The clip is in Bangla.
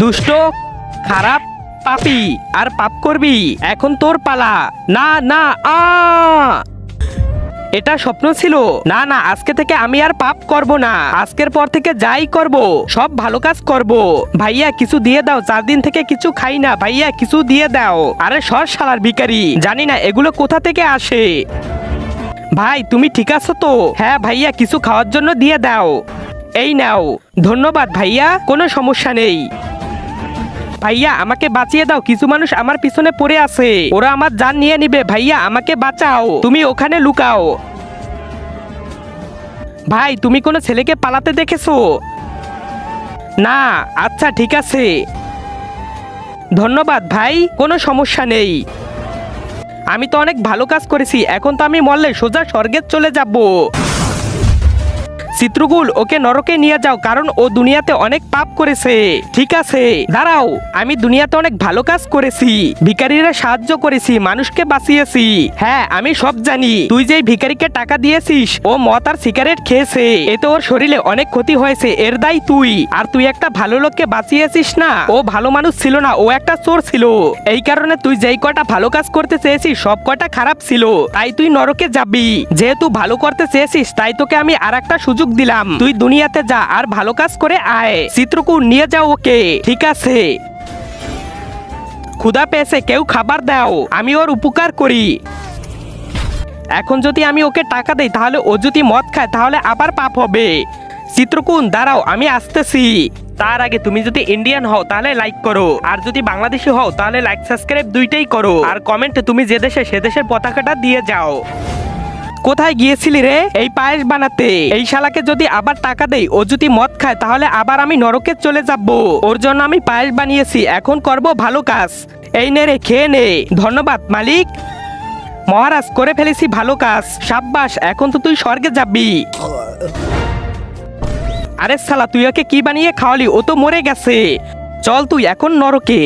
দুষ্ট, খারাপ, পাপী আর পাপ করবি। এখন তোর পালা। না না, এটা স্বপ্ন ছিল। না না, আজকে থেকে আমি আর পাপ করব না। আজকের পর থেকে যাই করব সব ভালো কাজ করব। ভাইয়া কিছু দিয়ে দাও, 4 দিন থেকে কিছু খাই না। ভাইয়া কিছু দিয়ে দাও। আরে সর শালার ভিখারি, জানি না এগুলো কোথা থেকে আসে। ভাই তুমি ঠিক আছো তো? হ্যাঁ ভাইয়া, কিছু খাওয়ার জন্য দিয়ে দাও। এই নাও। ধন্যবাদ ভাইয়া, কোনো সমস্যা নেই। ভাইয়া আমাকে বাঁচিয়ে দাও, কিছু মানুষ আমার পিছনে পড়ে আছে, ওরা আমার জান নিয়ে নিবে। ভাইয়া আমাকে বাঁচাও, তুমি ওখানে লুকাও। ভাই তুমি কোনো ছেলেকে পালাতে দেখেছো? না। আচ্ছা ঠিক আছে, ধন্যবাদ ভাই, কোনো সমস্যা নেই। আমি তো অনেক ভালো কাজ করেছি, এখন তো আমি মরলে সোজা স্বর্গে চলে যাব। চিত্রকুল ওকে নরকে নিয়ে যাও, কারণ ও দুনিয়াতে অনেক পাপ করেছে। ঠিক আছে দাঁড়াও, আমি দুনিয়াতে অনেক ভালো কাজ করেছি, ভিখারিরা সাহায্য করেছি, মানুষকে বাঁচিয়েছি। হ্যাঁ আমি সব জানি। তুই যেই ভিখারিকে টাকা দিয়েছিস ও মদ আর সিগারেট খেয়েছে, এতে ওর শরীরে অনেক ক্ষতি হয়েছে, এর দায়ী তুই। আর তুই একটা ভালো লোককে বাঁচিয়েছিস না, ও ভালো মানুষ ছিল না, ও একটা চোর ছিল। এই কারণে তুই যেই কটা ভালো কাজ করতে চেয়েছিস সব কটা খারাপ ছিল, তাই তুই নরকে যাবি। যেহেতু ভালো করতে চেয়েছিস তাই তোকে আমি আর একটা সুযোগ দিলাম, তুই দুনিয়াতে যা আর ভালো কাজ করে আয়। চিত্রকূট নিয়ে যাও ওকে। ঠিক আছে। ক্ষুধা পেয়েছে, কেউ খাবার দাও, আমি ওর উপকার করি। এখন যদি আমি ওকে টাকা দেই তাহলে ও যদি মদ খায় তাহলে আবার পাপ হবে। চিত্রকূট দাঁড়াও, আমি আসতেছি। তার আগে তুমি যদি ইন্ডিয়ান হও তাহলে লাইক করো, আর যদি বাংলাদেশি হও তাহলে লাইক সাবস্ক্রাইব দুইটাই করো, আর কমেন্টে তুমি যে দেশে সে দেশের পতাকাটা দিয়ে যাও। কোথায় গিয়েছিলি রে এই পায়েস বানাতে? এই শালাকে যদি আবার টাকা দেই, ও যদি মদ খায় তাহলে আবার আমি নরকে চলে যাব। ওর জন্য আমি পায়েস বানিয়েছি, এখন করব ভালো কাজ। এই নে রে, খেয়ে নে। ধন্যবাদ মালিক। মহারাজ, করে ফেলেছি ভালো কাজ, সাব্বাস, এখন তো তুই স্বর্গে যাবি। আরে শালা তুই ওকে কি বানিয়ে খাওয়ালি? ও তো মরে গেছে। চল তুই এখন নরকে।